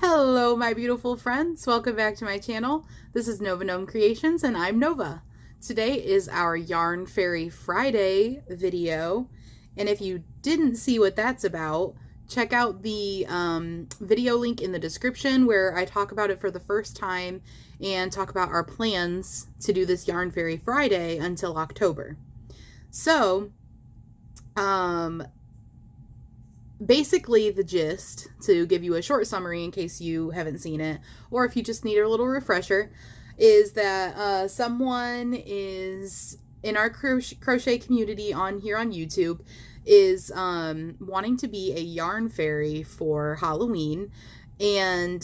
Hello, my beautiful friends. Welcome back to my channel. This is Nova Gnome Creations, and I'm Nova. Today is our Yarn Fairy Friday video, and if you didn't see what that's about, check out the video link in the description where I talk about it for the first time and talk about our plans to do this Yarn Fairy Friday until October. So, basically the gist, to give you a short summary in case you haven't seen it, or if you just need a little refresher, is that someone is in our crochet community here on YouTube is wanting to be a yarn fairy for Halloween, and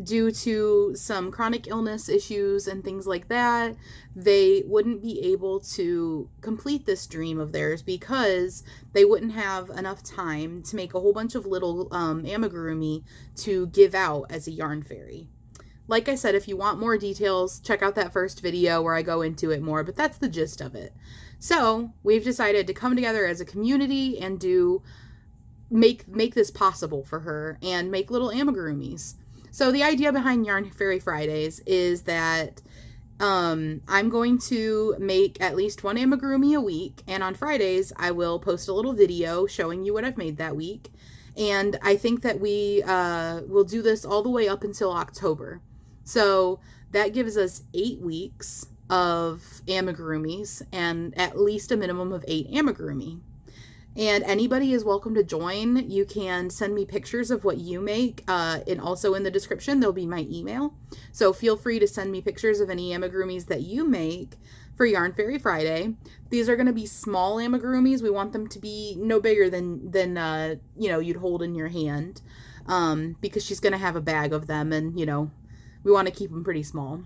due to some chronic illness issues and things like that, they wouldn't be able to complete this dream of theirs because they wouldn't have enough time to make a whole bunch of little amigurumi to give out as a yarn fairy. Like I said, if you want more details, check out that first video where I go into it more, but that's the gist of it. So we've decided to come together as a community and make this possible for her and make little amigurumis. So the idea behind Yarn Fairy Fridays is that I'm going to make at least one amigurumi a week, and on Fridays I will post a little video showing you what I've made that week. And I think that we will do this all the way up until October. So that gives us 8 weeks of amigurumis and at least a minimum of 8 amigurumi. And anybody is welcome to join. You can send me pictures of what you make, and also in the description there'll be my email. So feel free to send me pictures of any amigurumis that you make for Yarn Fairy Friday. These are going to be small amigurumis. We want them to be no bigger than you know, you'd hold in your hand, because she's going to have a bag of them, and you know, we want to keep them pretty small.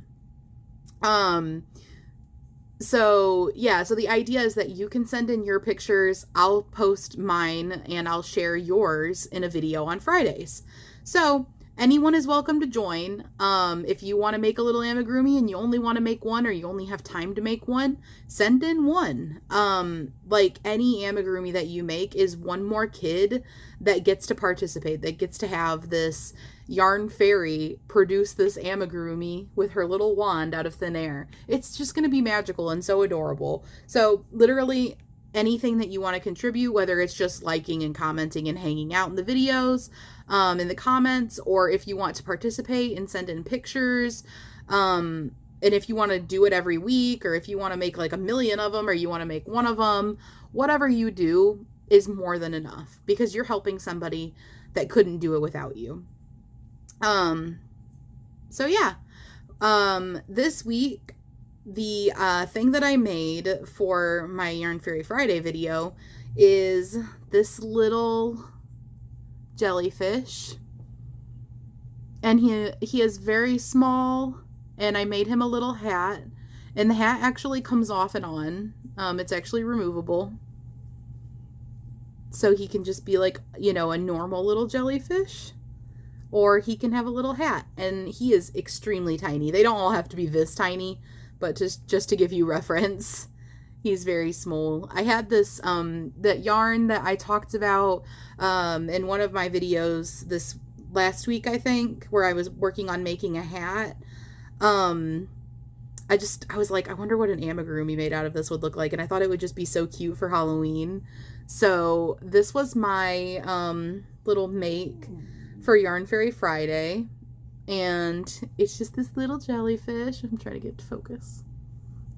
So yeah, so the idea is that you can send in your pictures, I'll post mine, and I'll share yours in a video on Fridays. So anyone is welcome to join. If you want to make a little amigurumi and you only want to make one, or you only have time to make one, send in one. Like any amigurumi that you make is one more kid that gets to participate, that gets to have this yarn fairy produce this amigurumi with her little wand out of thin air. It's just going to be magical and so adorable. So literally anything that you want to contribute, whether it's just liking and commenting and hanging out in the videos, in the comments, or if you want to participate and send in pictures, and if you want to do it every week, or if you want to make like a million of them, or you want to make one of them, whatever you do is more than enough, because you're helping somebody that couldn't do it without you. So yeah, this week, the thing that I made for my Yarn Fairy Friday video is this little jellyfish, and he is very small, and I made him a little hat, and the hat actually comes off and on. It's actually removable, so he can just be like, you know, a normal little jellyfish, or he can have a little hat, and he is extremely tiny. They don't all have to be this tiny, but just to give you reference, he's very small. I had this, that yarn that I talked about in one of my videos this last week, I think, where I was working on making a hat. I was like, I wonder what an amigurumi made out of this would look like, and I thought it would just be so cute for Halloween. So this was my little make for Yarn Fairy Friday, and it's just this little jellyfish. I'm trying to get to focus.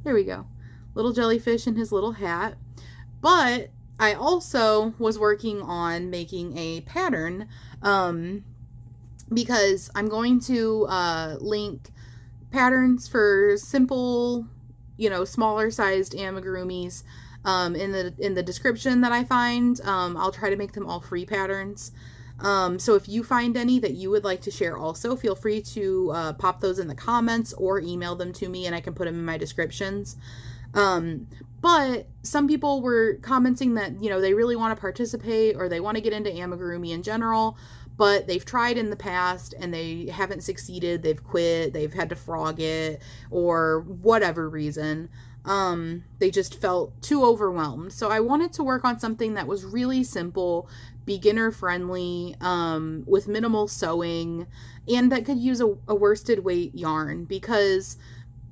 There we go. Little jellyfish in his little hat. But I also was working on making a pattern, because I'm going to link patterns for simple, you know, smaller sized amigurumis in the description that I find. I'll try to make them all free patterns. So if you find any that you would like to share also, feel free to pop those in the comments or email them to me, and I can put them in my descriptions. But some people were commenting that, you know, they really want to participate, or they want to get into amigurumi in general, but they've tried in the past and they haven't succeeded. They've quit, they've had to frog it, or whatever reason. They just felt too overwhelmed. So I wanted to work on something that was really simple, beginner friendly, with minimal sewing, and that could use a worsted weight yarn, because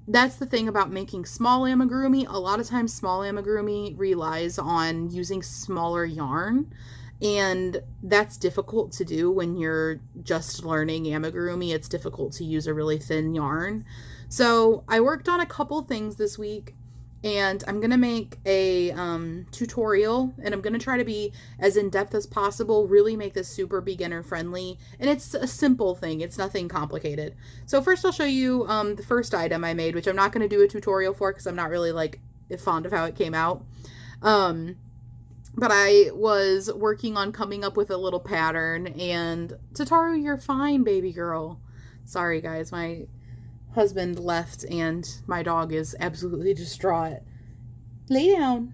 that's the thing about making small amigurumi. A lot of times small amigurumi relies on using smaller yarn, and that's difficult to do when you're just learning amigurumi. It's difficult to use a really thin yarn. So I worked on a couple things this week, and I'm going to make a tutorial, and I'm going to try to be as in-depth as possible, really make this super beginner friendly, and it's a simple thing. It's nothing complicated. So first I'll show you the first item I made, which I'm not going to do a tutorial for because I'm not really like fond of how it came out. But I was working on coming up with a little pattern, and Tataru, you're fine, baby girl. Sorry guys, my husband left and my dog is absolutely distraught. Lay down.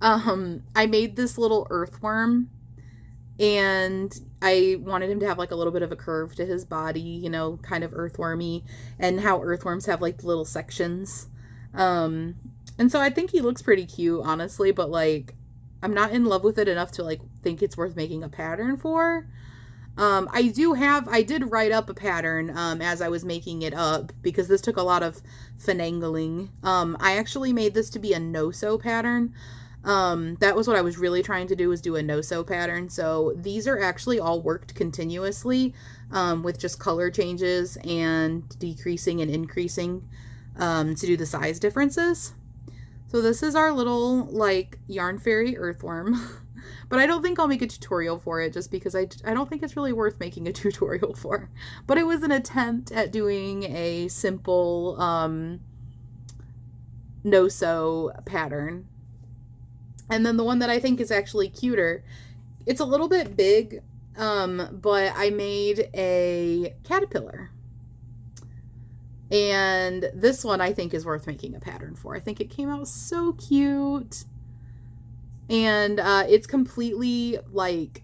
I made this little earthworm, and I wanted him to have like a little bit of a curve to his body, you know, kind of earthwormy, and how earthworms have like little sections. And so I think he looks pretty cute, honestly, but like I'm not in love with it enough to like think it's worth making a pattern for. I did write up a pattern as I was making it up, because this took a lot of finagling. I actually made this to be a no-sew pattern. That was what I was really trying to do, was do a no-sew pattern. So these are actually all worked continuously, with just color changes and decreasing and increasing to do the size differences. So this is our little like yarn fairy earthworm. But I don't think I'll make a tutorial for it, just because I don't think it's really worth making a tutorial for. But it was an attempt at doing a simple no-sew pattern. And then the one that I think is actually cuter, it's a little bit big, but I made a caterpillar. And this one I think is worth making a pattern for. I think it came out so cute. And it's completely like,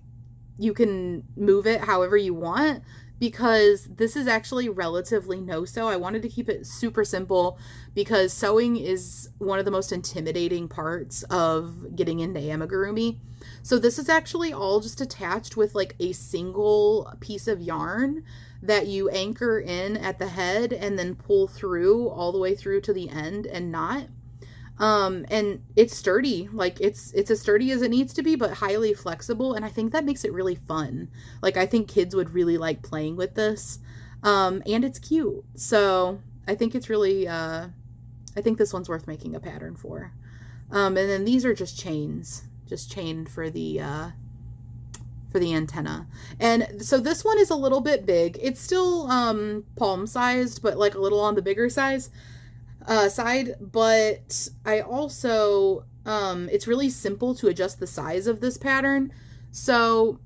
you can move it however you want, because this is actually relatively no-sew. I wanted to keep it super simple, because sewing is one of the most intimidating parts of getting into amigurumi. So this is actually all just attached with like a single piece of yarn that you anchor in at the head and then pull through all the way through to the end and knot. And it's sturdy, like it's as sturdy as it needs to be, but highly flexible. And I think that makes it really fun. Like, I think kids would really like playing with this. And it's cute. So I think it's really, I think this one's worth making a pattern for. And then these are just chains, just chained for the antenna. And so this one is a little bit big. It's still, palm sized, but like a little on the bigger side, but I also, it's really simple to adjust the size of this pattern. So,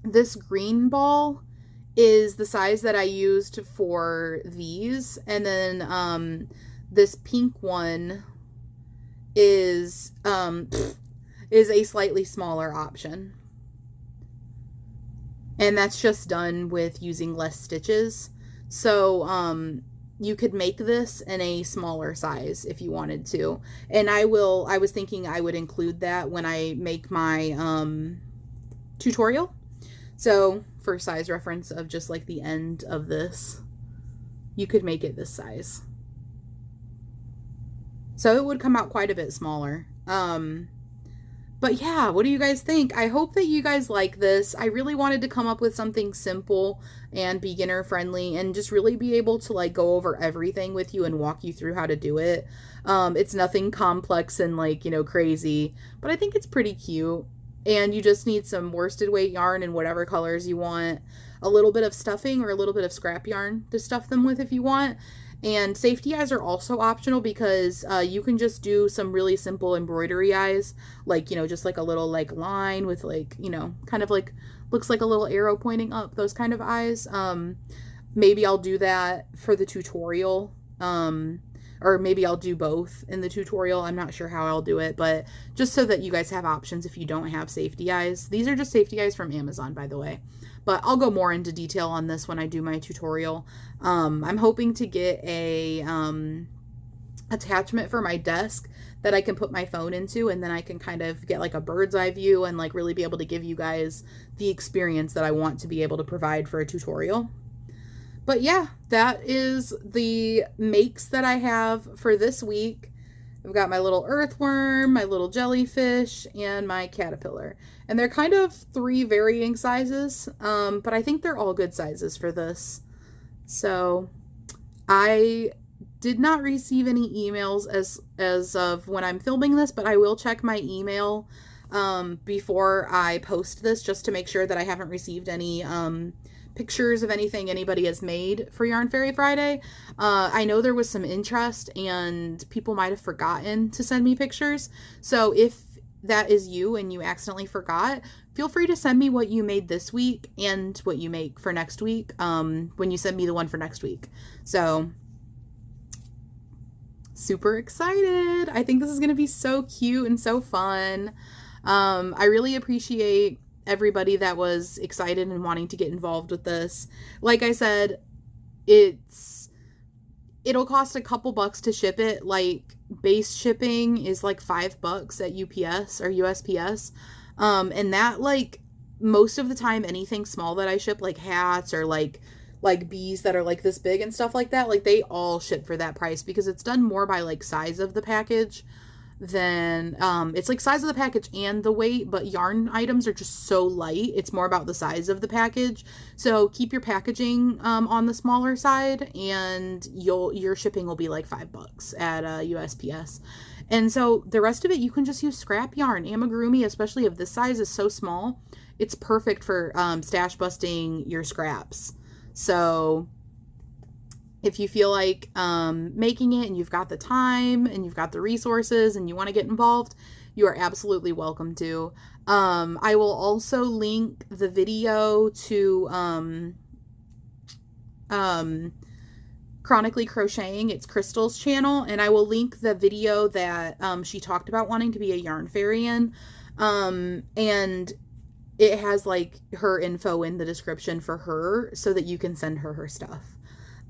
this green ball is the size that I used for these. And then, this pink one is a slightly smaller option. And that's just done with using less stitches. So, you could make this in a smaller size if you wanted to. And I was thinking I would include that when I make my tutorial. So for size reference of just like the end of this, you could make it this size. So it would come out quite a bit smaller. But yeah, what do you guys think? I hope that you guys like this. I really wanted to come up with something simple and beginner friendly, and just really be able to like go over everything with you and walk you through how to do it. It's nothing complex and like, you know, crazy, but I think it's pretty cute. And you just need some worsted weight yarn in whatever colors you want, a little bit of stuffing or a little bit of scrap yarn to stuff them with if you want. And safety eyes are also optional, because you can just do some really simple embroidery eyes, like, you know, just like a little like line with like, you know, kind of like looks like a little arrow pointing up, those kind of eyes. Maybe I'll do that for the tutorial, or maybe I'll do both in the tutorial. I'm not sure how I'll do it, but just so that you guys have options if you don't have safety eyes. These are just safety eyes from Amazon, by the way. But I'll go more into detail on this when I do my tutorial. I'm hoping to get a attachment for my desk that I can put my phone into, and then I can kind of get like a bird's eye view and like really be able to give you guys the experience that I want to be able to provide for a tutorial. But yeah, that is the makes that I have for this week. I've got my little earthworm, my little jellyfish, and my caterpillar. And they're kind of 3 varying sizes, but I think they're all good sizes for this. So I did not receive any emails as of when I'm filming this, but I will check my email before I post this just to make sure that I haven't received any pictures of anything anybody has made for Yarn Fairy Friday. I know there was some interest and people might have forgotten to send me pictures. So if that is you and you accidentally forgot, feel free to send me what you made this week and what you make for next week when you send me the one for next week. So super excited. I think this is going to be so cute and so fun. I really appreciate everybody that was excited and wanting to get involved with this. Like I said, it'll cost a couple bucks to ship it. Like base shipping is like $5 at UPS or USPS. And that, like, most of the time anything small that I ship, like hats or like bees that are like this big and stuff like that, like they all ship for that price because it's done more by like size of the package than it's like size of the package and the weight, but yarn items are just so light, it's more about the size of the package. So keep your packaging on the smaller side and your shipping will be like $5 at USPS. And so the rest of it you can just use scrap yarn. Amigurumi, especially if this size is so small, it's perfect for stash busting your scraps. So if you feel like making it and you've got the time and you've got the resources and you want to get involved, you are absolutely welcome to. I will also link the video to Chronically Crocheting, it's Crystal's channel, and I will link the video that she talked about wanting to be a yarn fairy in. And it has like her info in the description for her so that you can send her stuff.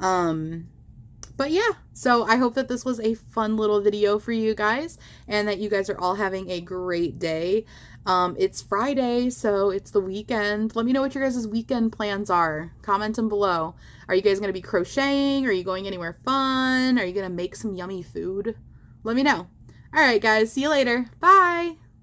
But yeah, so I hope that this was a fun little video for you guys and that you guys are all having a great day. It's Friday, so it's the weekend. Let me know what your guys' weekend plans are. Comment them below. Are you guys going to be crocheting? Are you going anywhere fun? Are you going to make some yummy food? Let me know. All right, guys, see you later. Bye.